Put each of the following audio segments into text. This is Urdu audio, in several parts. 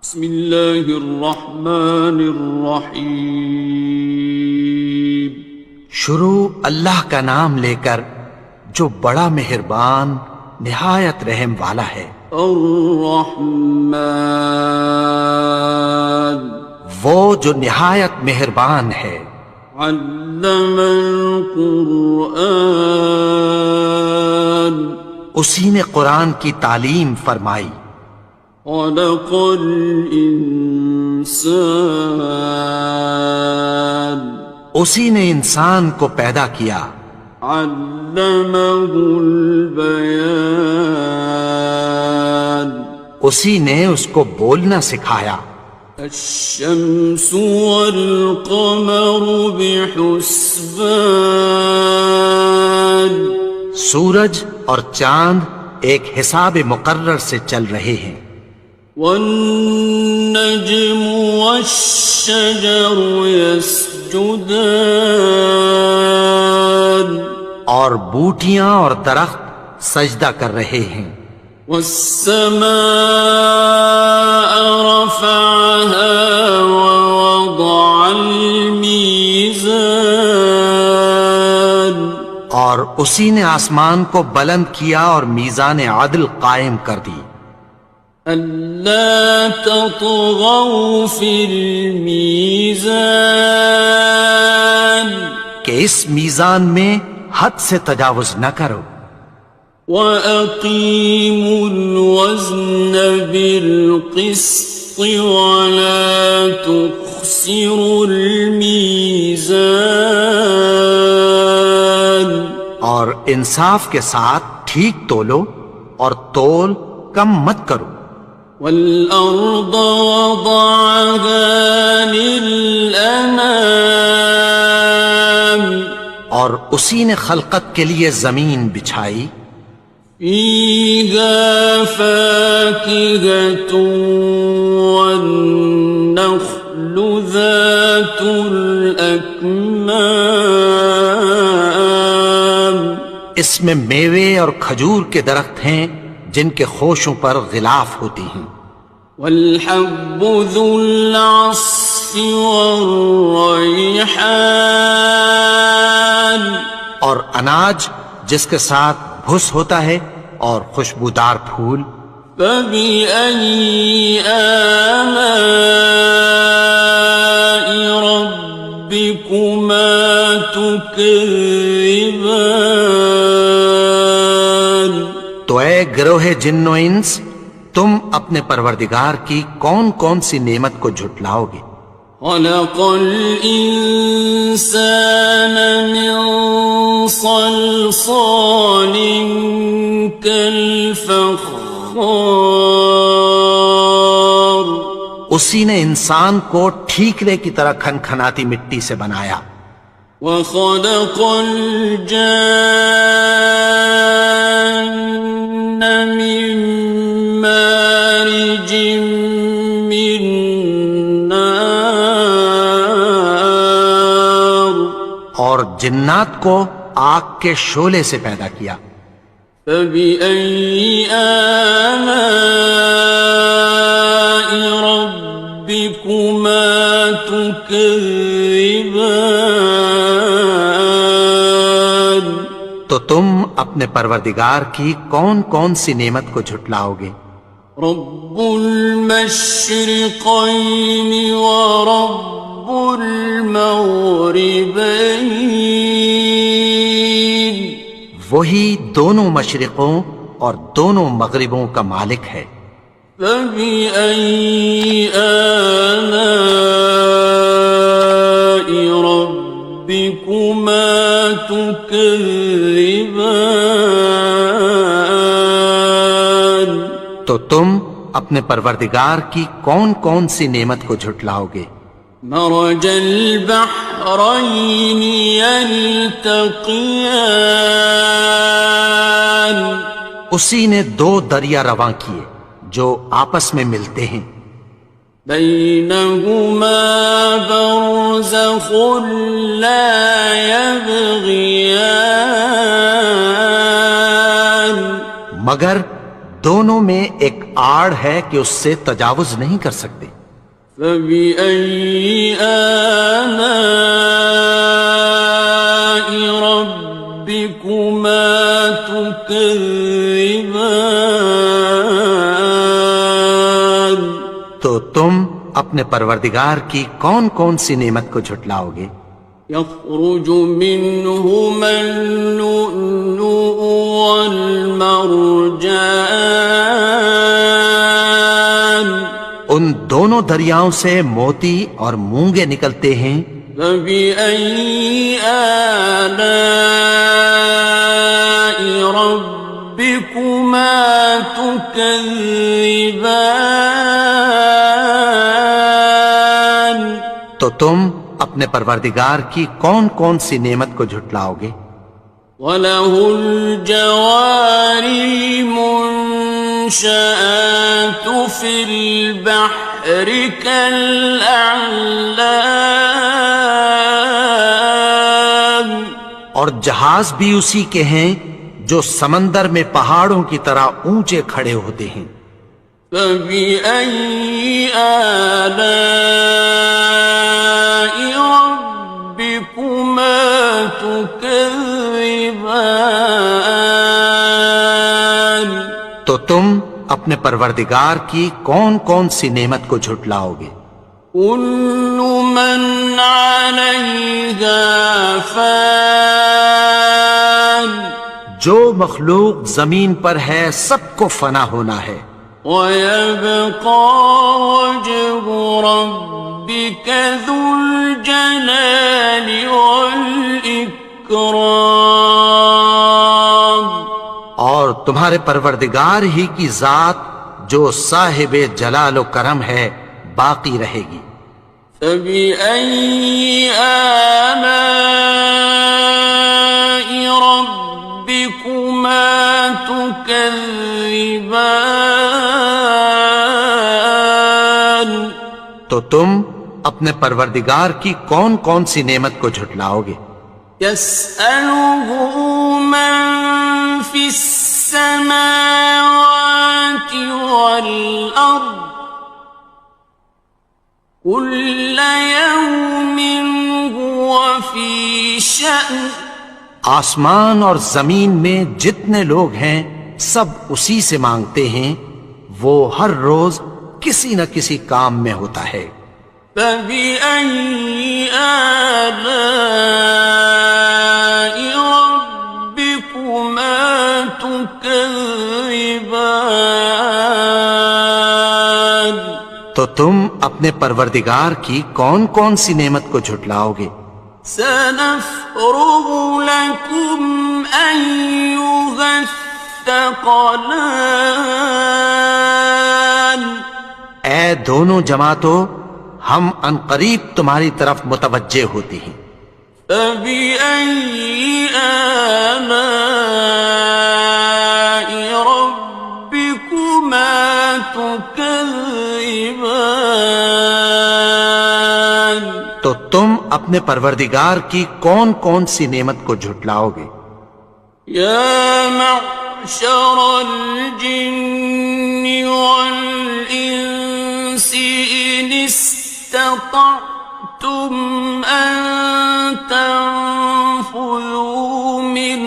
بسم اللہ الرحمن الرحیم۔ شروع اللہ کا نام لے کر جو بڑا مہربان نہایت رحم والا ہے۔ الرحمن، وہ جو نہایت مہربان ہے۔ علم القرآن، اسی نے قرآن کی تعلیم فرمائی۔ خلق الانسان، اسی نے انسان کو پیدا کیا۔ علمہ البیان، اسی نے اس کو بولنا سکھایا۔ الشمس والقمر بحسبان، سورج اور چاند ایک حساب مقرر سے چل رہے ہیں۔ والنجم والشجر يسجدان، اور بوٹیاں اور درخت سجدہ کر رہے ہیں۔ والسماء رفعها ووضع الميزان، اور اسی نے آسمان کو بلند کیا اور میزان عدل قائم کر دی۔ ألا تطغوا في الميزان، کہ اس میزان میں حد سے تجاوز نہ کرو۔ وَأَقِيمُوا الْوَزْنَ بِالْقِسْطِ وَلَا تُخْسِرُوا الْمِيزَانَ، اور انصاف کے ساتھ ٹھیک تولو اور تول کم مت کرو۔ وَالْأَرْضَ وَضَعَهَا لِلْأَنَامِ، اور اسی نے خلقت کے لیے زمین بچھائی۔ فِيهَا فَاكِهَةٌ وَالنَّخْلُ ذَاتُ الْأَكْمَامِ، اس میں میوے اور کھجور کے درخت ہیں جن کے خوشوں پر غلاف ہوتی ہیں۔ وَالْحَبُّ ذُو الْعَصْفِ وَالرَّيْحَانِ، اور اناج جس کے ساتھ بھس ہوتا ہے اور خوشبودار پھول۔ فَبِأَيِّ آلَاءِ رَبِّكُمَا تُكَذِّبَانِ، تو اے گروہ جن و انس، تم اپنے پروردگار کی کون کون سی نعمت کو جھٹلاؤ گے؟ خَلَقَ الْإِنسَانَ مِنْ صَلْصَالٍ كَالْفَخَّارِ، اسی نے انسان کو ٹھیکرے کی طرح کھنکھناتی مٹی سے بنایا۔ وَخَلَقَ الْجَانَّ مِن مَّارِجٍ مِّن نَّارٍ، اور جنات کو آگ کے شعلے سے پیدا کیا۔ فَبِأَيِّ آلَاءِ رَبِّكُمَا تُكَذِّبَانِ، تو تم اپنے پروردگار کی کون کون سی نعمت کو جھٹلاؤ گے؟ رب المشرقین ورب المغربین، وہی دونوں مشرقوں اور دونوں مغربوں کا مالک ہے۔ فَبِأَيِّ آلَاءِ رَبِّكُمَا تُكَذِّبَانِ، تو تم اپنے پروردگار کی کون کون سی نعمت کو جھٹلاؤ گے؟ مرج البحرین یلتقیان، اسی نے دو دریا رواں کیے جو آپس میں ملتے ہیں۔ بینہما برزخ لا یبغیان، مگر دونوں میں ایک آڑ ہے کہ اس سے تجاوز نہیں کر سکتے۔ فبأي آلاء ربكما تكذبان؟ تو تم اپنے پروردگار کی کون کون سی نعمت کو جھٹلاؤ گے؟ يخرج منهما اللؤلؤ والمرجان ان دونوں دریاؤں سے موتی اور مونگے نکلتے ہیں۔ فبأي آلاء ربكما تكذبان؟ تو تم اپنے پروردگار کی کون کون سی نعمت کو جھٹلاؤ گے؟ وَلَهُ الْجَوَارِ الْمُنشَآتُ فِي الْبَحْرِ كَالْأَعْلَامِ، اور جہاز بھی اسی کے ہیں جو سمندر میں پہاڑوں کی طرح اونچے کھڑے ہوتے ہیں۔ فَبِأَيِّ آلَاءِ رَبِّكُمَا تُكَذِّبَانِ؟ تو تم اپنے پروردگار کی کون کون سی نعمت کو جھٹلاؤ گے؟ كُلُّ مَنْ عَلَيْهَا فَانٍ، جو مخلوق زمین پر ہے سب کو فنا ہونا ہے۔ وَيَبْقَى وَجْهُ رَبِّكَ ذُو الْجَلَالِ وَالْإِكْرَامِ، اور تمہارے پروردگار ہی کی ذات جو صاحب جلال و کرم ہے باقی رہے گی۔ فَبِأَيِّ آلَاءِ رَبِّكُمَا تُكَذِّبَانِ؟ تو تم اپنے پروردگار کی کون کون سی نعمت کو جھٹلاؤ گے؟ يَسْأَلُهُ مَن فِي السَّمَاوَاتِ وَالْأَرْضِ كُلَّ يَوْمٍ هُوَ فِي شَأْنٍ، آسمان اور زمین میں جتنے لوگ ہیں سب اسی سے مانگتے ہیں، وہ ہر روز کسی نہ کسی کام میں ہوتا ہے۔ فَبِأَيِّ آلَاءِ رَبِّكُمَا تُكَذِّبَانِ؟ تو تم اپنے پروردگار کی کون کون سی نعمت کو جھٹلاؤ گے؟ سَنَفْرُغُ لَكُمْ أَيُّهَ الثَّقَلَانِ، اے دونوں جماعتوں، ہم عنقریب تمہاری طرف متوجہ ہوتے ہیں۔ فَبِأَيِّ آلَاءِ رَبِّكُمَا تُكَذِّبَانِ؟ تو تم اپنے پروردگار کی کون کون سی نعمت کو جھٹلاؤ گے؟ يَا مَعْشَرَ الْجِنِّ وَالْإِنسِ إِنِ اسْتَطَعْتُمْ أَن تَنفُذُوا مِنْ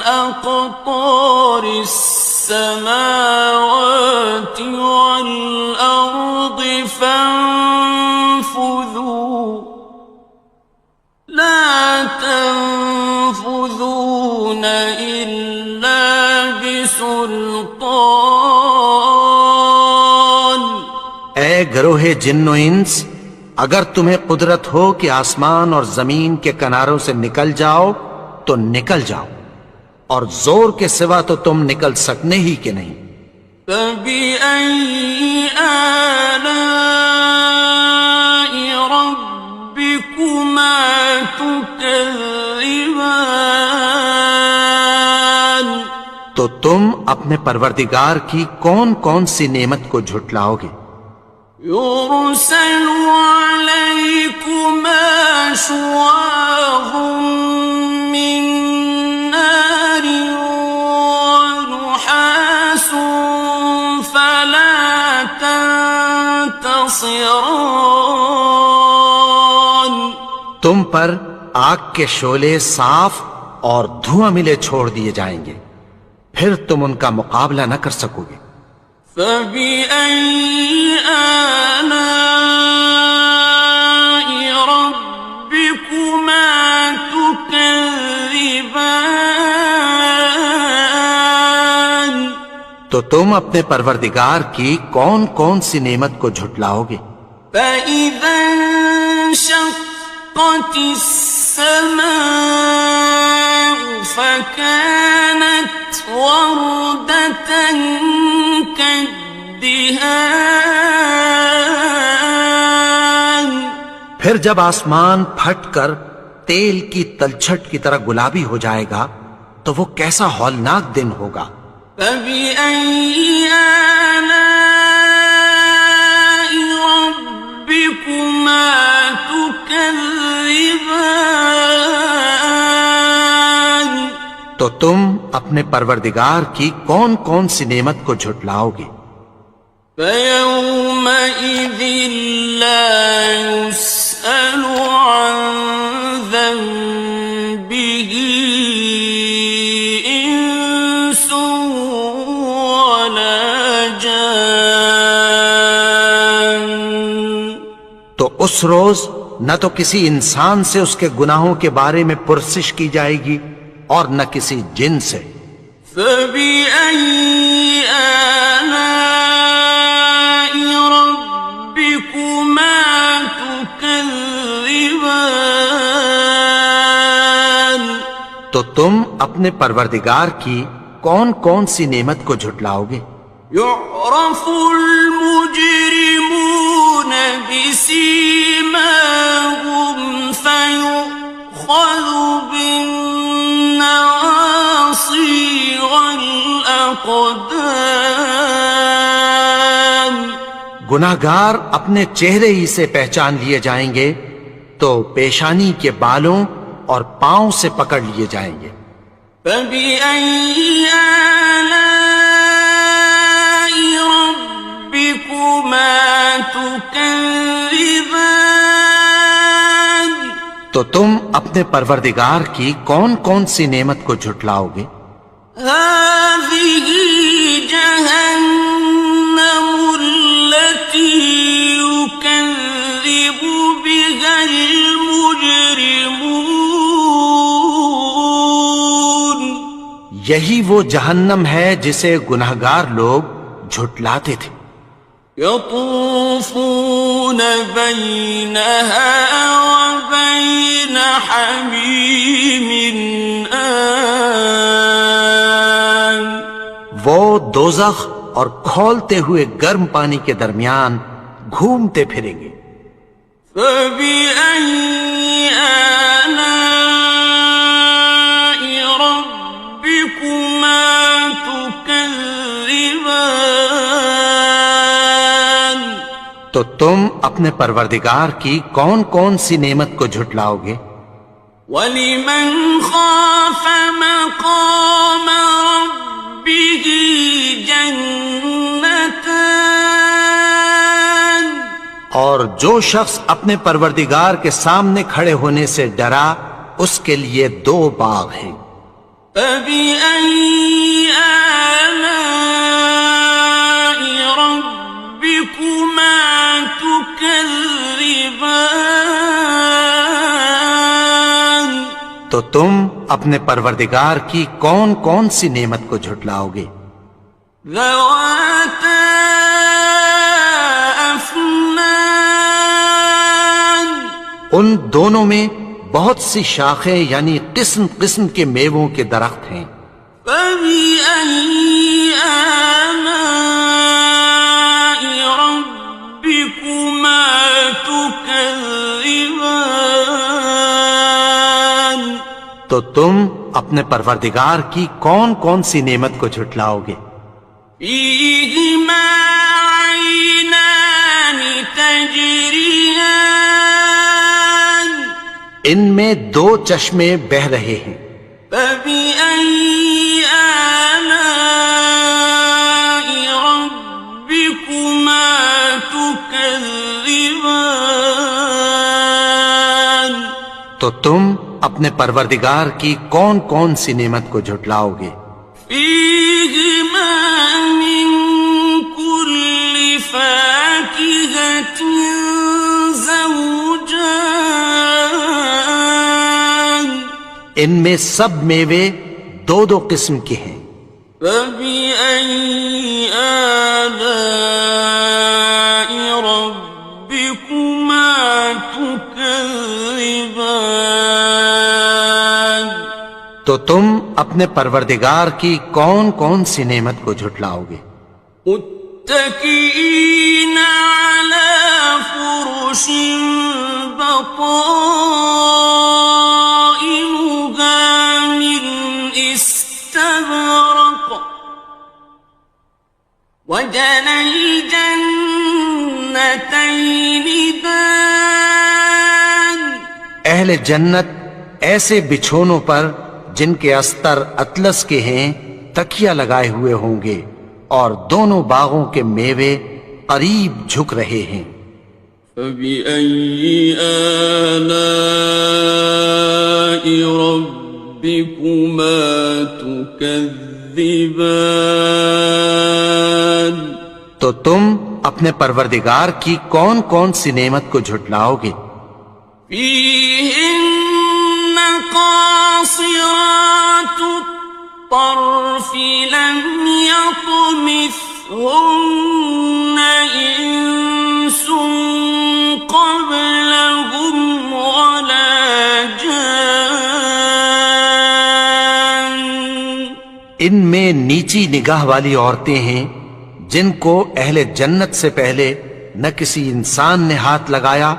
أَقْطَارِ السَّمَاوَاتِ وَالْأَرْضِ فَانفُذُوا لَا تَنفُذُونَ إِلَّا بِسُلْطَانٍ۔ اے گروہ جن و انس، اگر تمہیں قدرت ہو کہ آسمان اور زمین کے کناروں سے نکل جاؤ تو نکل جاؤ، اور زور کے سوا تو تم نکل سکنے ہی کہ نہیں۔ فَبِأَيِّ آلَاءِ رَبِّكُمَا تُكَذِّبَانِ؟ تو تم اپنے پروردگار کی کون کون سی نعمت کو جھٹلاؤ گے؟ يُرْسَلُ عَلَيْكُمَا شُوَاظٌ مِّن نَّارٍ وَنُحَاسٌ تنتصران تم پر آگ کے شعلے صاف اور دھواں ملے چھوڑ دیے جائیں گے، پھر تم ان کا مقابلہ نہ کر سکو گے۔ فبأي آلاء ربكما تكذبان تو تم اپنے پروردگار کی کون کون سی نعمت کو جھٹلاؤ گے؟ فإذا انشقت السماء فكانت وردة كالدهان پھر جب آسمان پھٹ کر تیل کی تلچھٹ کی طرح گلابی ہو جائے گا تو وہ کیسا ہولناک دن ہوگا۔ فبأي آلاء ربكما تكذبان تو تم اپنے پروردگار کی کون کون سی نعمت کو جھٹلاؤ گے؟ فيومئذ لا يسأل عن ذنبه إنس ولا جان تو اس روز نہ تو کسی انسان سے اس کے گناہوں کے بارے میں پرسش کی جائے گی اور نہ کسی جن سے۔ فبأي آلاء ربكما تكذبان تو تم اپنے پروردگار کی کون کون سی نعمت کو جھٹلاؤ گے؟ يعرف المجرمون بسيماهم فيؤخذ بالنواصي والأقدام گناہگار اپنے چہرے ہی سے پہچان لیے جائیں گے تو پیشانی کے بالوں اور پاؤں سے پکڑ لیے جائیں گے۔ فبأي آلاء ربكما تكذبان تو تم اپنے پروردگار کی کون کون سی نعمت کو جھٹلاؤ گے؟ هذه جهنم التي يكذب بها المجرمون یہی وہ جہنم ہے جسے گناہگار لوگ جھٹلاتے تھے۔ يطوفون بينها وبين حميم آن وہ دوزخ اور کھولتے ہوئے گرم پانی کے درمیان گھومتے پھریں گے۔ فبأي آلاء ربكما تكذبان تو تم اپنے پروردگار کی کون کون سی نعمت کو جھٹلاؤ گے؟ وَلِمَنْ خَافَ مَقَامَ رَبِّهِ جَنَّتَانِ اور جو شخص اپنے پروردگار کے سامنے کھڑے ہونے سے ڈرا اس کے لیے دو باغ ہیں۔ فَبِأَيِّ آلَاءِ رَبِّكُمَا تُكَذِّبَانِ تو تم اپنے پروردگار کی کون کون سی نعمت کو جھٹلاؤ گے؟ ذَوَاتَا أَفْنَانٍ ان دونوں میں بہت سی شاخیں یعنی قسم قسم کے میووں کے درخت ہیں۔ فَبِأَيِّ آلَاءِ رَبِّكُمَا تُكَذِّبَانِ تو تم اپنے پروردگار کی کون کون سی نعمت کو جھٹلاؤ گے؟ فِيهِمَا عَيْنَانِ تَجْرِيَانِ ان میں دو چشمے بہہ رہے ہیں۔ فَبِأَيِّ آلَاءِ رَبِّكُمَا تُكَذِّبَانِ تكذبان تو تم اپنے پروردگار کی کون کون سی نعمت کو جھٹلاؤ گے؟ فيهما من كل فاكهة زوجان ان میں سب میوے دو دو قسم کے ہیں، فبأي آلاء ربكما تكذبان تو تم اپنے پروردگار کی کون کون سی نعمت کو جھٹلاؤ گے؟ متكئين على فرش بطائنها من استبرق وجنى الجنتين دان اہل جنت ایسے بچھونوں پر جن کے استر اطلس کے ہیں تکیہ لگائے ہوئے ہوں گے، اور دونوں باغوں کے میوے قریب جھک رہے ہیں۔ فبأي آلاء ربكما تكذبان تو تم اپنے پروردگار کی کون کون سی نعمت کو جھٹلاؤ گے؟ فيهن قاصرات الطرف لم يطمثهن إنس قبلهم ولا جان ان میں نیچی نگاہ والی عورتیں ہیں جن کو اہل جنت سے پہلے نہ کسی انسان نے ہاتھ لگایا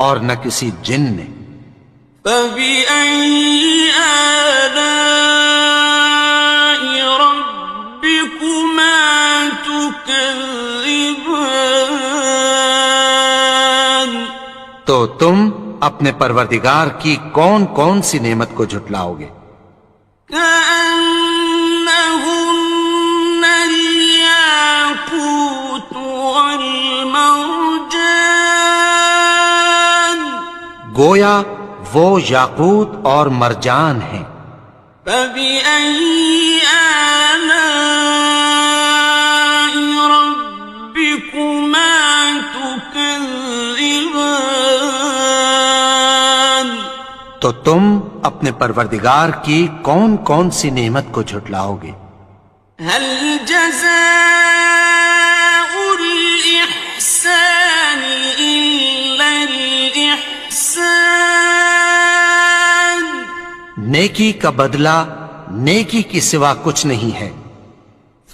اور نہ کسی جن نے۔ فبأي آلاء ربكما تكذبان تو تم اپنے پروردگار کی کون کون سی نعمت کو جھٹلاؤ گے؟ كأنهن الياقوت والمرجان گویا وہ یاقوت اور مرجان ہیں۔ فبأي آلاء ربكما تكذبان تو تم اپنے پروردگار کی کون کون سی نعمت کو جھٹلاؤ گے؟ هل جزاء الإحسان إلا الإحسان نیکی کا بدلہ نیکی کی سوا کچھ نہیں ہے۔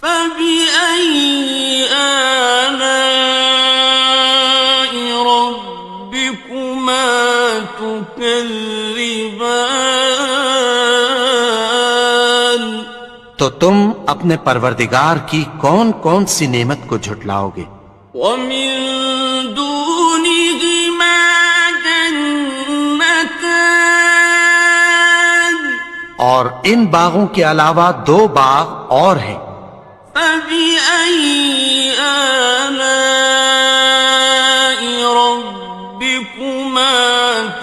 فبأي آلاء ربكما تكذبان تو تم اپنے پروردگار کی کون کون سی نعمت کو جھٹلاؤ گے؟ ومن دونهما جنتان اور ان باغوں کے علاوہ دو باغ اور ہیں۔ فبأي آلاء ربكما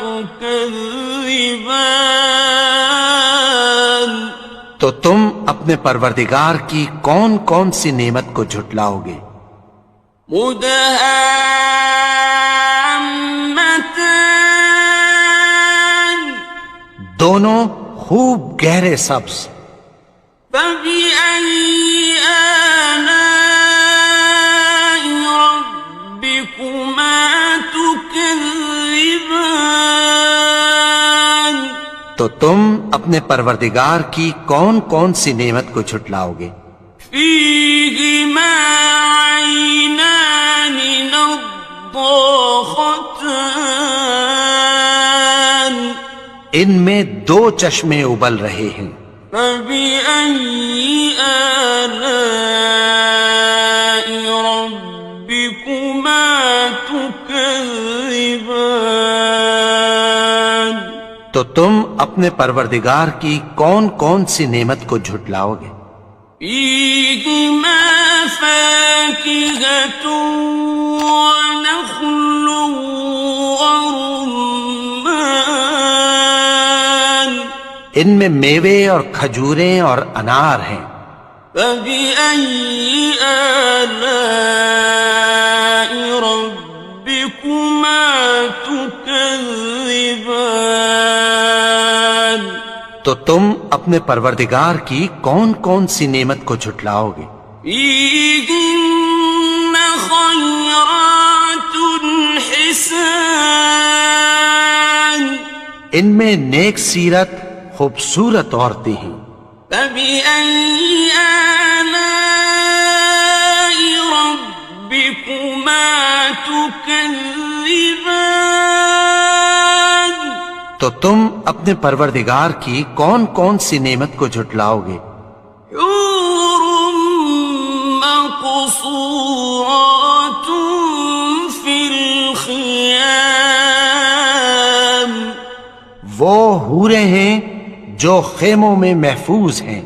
تكذبان تو تم اپنے پروردگار کی کون کون سی نعمت کو جھٹلاؤ گے؟ مدهامتان دونوں خوب گہرے سبز۔ فبأي آلاء ربكما تكذبان تو تم اپنے پروردگار کی کون کون سی نعمت کو جھٹلاؤ گے؟ فيهما عينان نضاختان ان میں دو چشمے ابل رہے ہیں۔ فبأي آلاء ربكما تكذبان تو تم اپنے پروردگار کی کون کون سی نعمت کو جھٹلاؤ گے؟ فيهما فاكهة ونخل ورمان ان میں میوے اور کھجوریں اور انار ہیں. فبأي آلاء ربكما تكذبان تو تم اپنے پروردگار کی کون کون سی نعمت کو جھٹلاؤ گے؟ فيهن خيرات حسان ان میں نیک سیرت خوبصورت عورتیں ہیں. فبأي آلاء ربكما تكذبان تو تم اپنے پروردگار کی کون کون سی نعمت کو جھٹلاؤ گے؟ حور مقصورات في الخيام وہ حوریں ہیں جو خیموں میں محفوظ ہیں.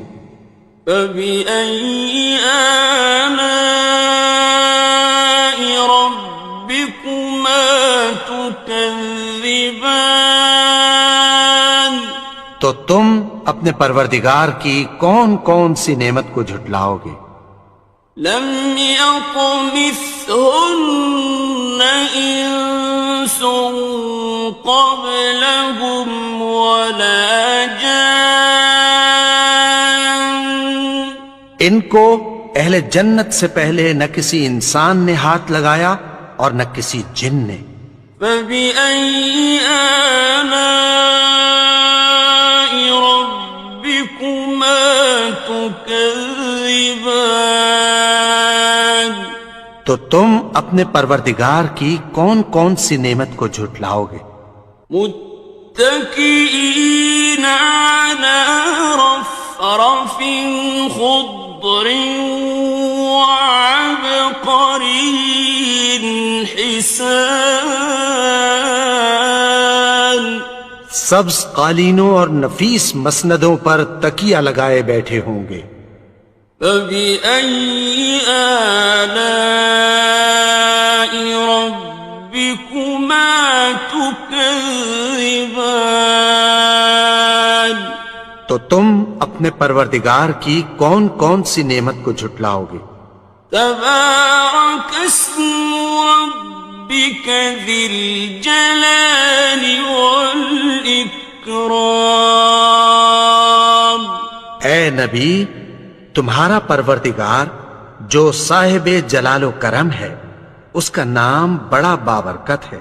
فبأي آلاء ربكما تكذبان تو تم اپنے پروردگار کی کون کون سی نعمت کو جھٹلاؤ گے؟ لم يطمثهن إنس قبلهم ولا جان ان کو اہل جنت سے پہلے نہ کسی انسان نے ہاتھ لگایا اور نہ کسی جن نے. فبأي آلاء ربكما تكذبان تو تم اپنے پروردگار کی کون کون سی نعمت کو جھٹلاؤ گے؟ متكئين على رفرف خضر وعبقري حسان سبز قالینوں اور نفیس مسندوں پر تکیہ لگائے بیٹھے ہوں گے. فبأي آلاء ربكما تكذبان تو تم اپنے پروردگار کی کون کون سی نعمت کو جھٹلاؤ گے؟ تبارك اسم ربك ذي الجلال والإكرام اے نبی، تمہارا پروردگار جو صاحب جلال و کرم ہے، اس کا نام بڑا بابرکت ہے.